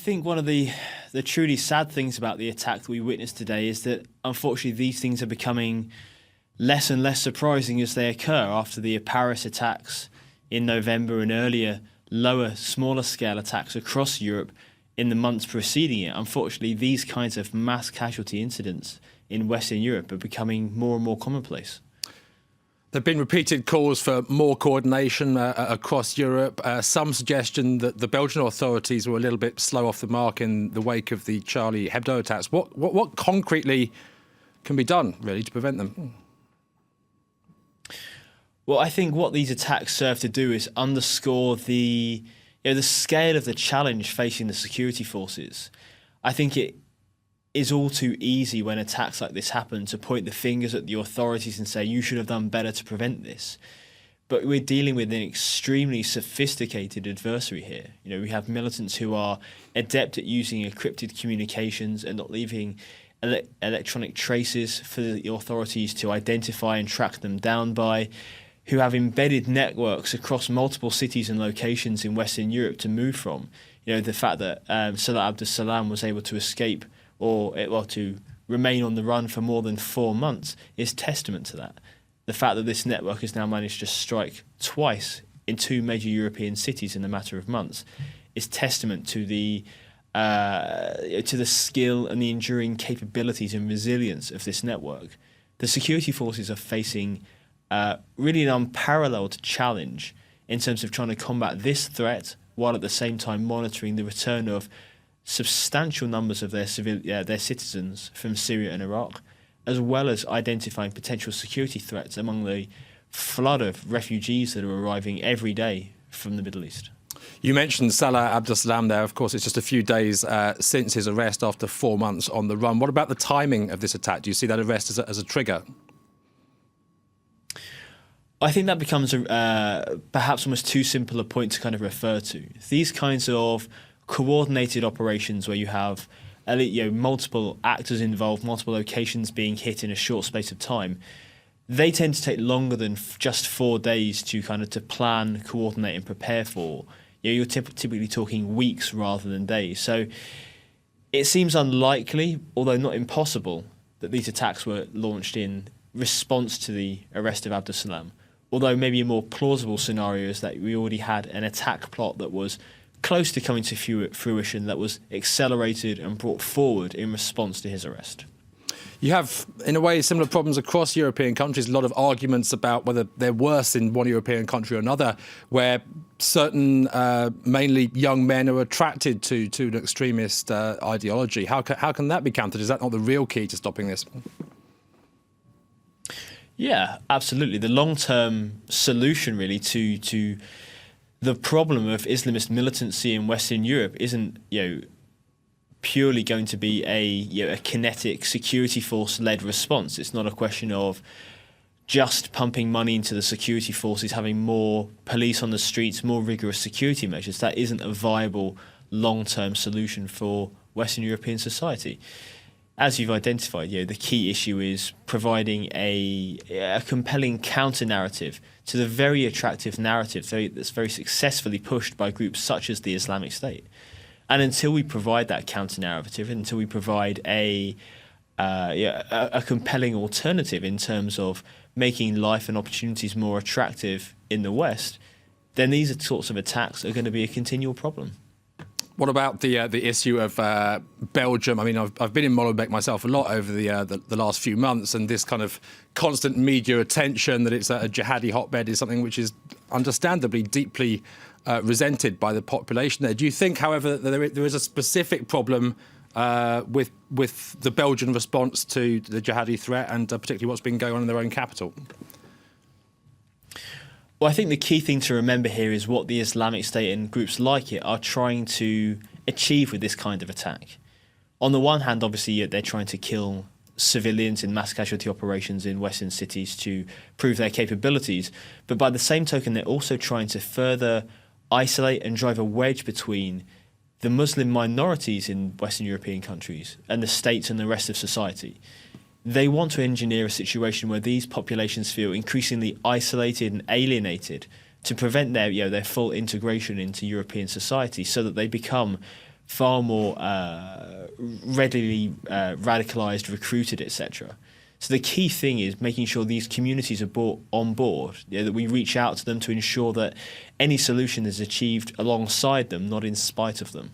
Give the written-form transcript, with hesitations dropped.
think one of the truly sad things about the attack that we witnessed today is that unfortunately these things are becoming less and less surprising as they occur after the Paris attacks in November and earlier lower, smaller scale attacks across Europe in the months preceding it. Unfortunately, these kinds of mass casualty incidents in Western Europe are becoming more and more commonplace. There have been repeated calls for more coordination across Europe. Some suggestion that the Belgian authorities were a little bit slow off the mark in the wake of the Charlie Hebdo attacks. What concretely can be done, really, to prevent them? Well, I think what these attacks serve to do is underscore the scale of the challenge facing the security forces. I think it is all too easy when attacks like this happen to point the fingers at the authorities and say, you should have done better to prevent this. But we're dealing with an extremely sophisticated adversary here. We have militants who are adept at using encrypted communications and not leaving electronic traces for the authorities to identify and track them down by, who have embedded networks across multiple cities and locations in Western Europe to move from. The fact that Salah Abdus-Salam was able to escape to remain on the run for more than 4 months is testament to that. The fact that this network has now managed to strike twice in 2 major European cities in a matter of months is testament to the skill and the enduring capabilities and resilience of this network. The security forces are facing really an unparalleled challenge in terms of trying to combat this threat while at the same time monitoring the return of substantial numbers of their citizens from Syria and Iraq, as well as identifying potential security threats among the flood of refugees that are arriving every day from the Middle East. You mentioned Salah Abdus-Salam there. Of course, it's just a few days since his arrest after 4 months on the run. What about the timing of this attack? Do you see that arrest as a trigger? I think that becomes perhaps almost too simple a point to kind of refer to. These kinds of coordinated operations where you have multiple actors involved, multiple locations being hit in a short space of time, they tend to take longer than just 4 days to plan, coordinate and prepare for. You're typically talking weeks rather than days. So it seems unlikely, although not impossible, that these attacks were launched in response to the arrest of Abdus-Salam. Although maybe a more plausible scenario is that we already had an attack plot that was close to coming to fruition, that was accelerated and brought forward in response to his arrest. You have, in a way, similar problems across European countries, a lot of arguments about whether they're worse in one European country or another, where certain, mainly young men, are attracted to an extremist ideology. How can that be countered? Is that not the real key to stopping this? Yeah, absolutely. The long-term solution, really, to the problem of Islamist militancy in Western Europe isn't, purely going to be a kinetic security force-led response. It's not a question of just pumping money into the security forces, having more police on the streets, more rigorous security measures. That isn't a viable long-term solution for Western European society. As you've identified, the key issue is providing a compelling counter-narrative to the very attractive narrative that's very successfully pushed by groups such as the Islamic State. And until we provide that counter-narrative, until we provide a compelling alternative in terms of making life and opportunities more attractive in the West, then these sorts of attacks are going to be a continual problem. What about the issue of Belgium? I mean, I've been in Molenbeek myself a lot over the last few months, and this kind of constant media attention that it's a jihadi hotbed is something which is understandably deeply resented by the population there. Do you think, however, that there is a specific problem with the Belgian response to the jihadi threat, and particularly what's been going on in their own capital? Well, I think the key thing to remember here is what the Islamic State and groups like it are trying to achieve with this kind of attack. On the one hand, obviously, they're trying to kill civilians in mass casualty operations in Western cities to prove their capabilities. But by the same token, they're also trying to further isolate and drive a wedge between the Muslim minorities in Western European countries and the states and the rest of society. They want to engineer a situation where these populations feel increasingly isolated and alienated to prevent their full integration into European society, so that they become far more readily radicalized, recruited, etc. So the key thing is making sure these communities are brought on board, that we reach out to them to ensure that any solution is achieved alongside them, not in spite of them.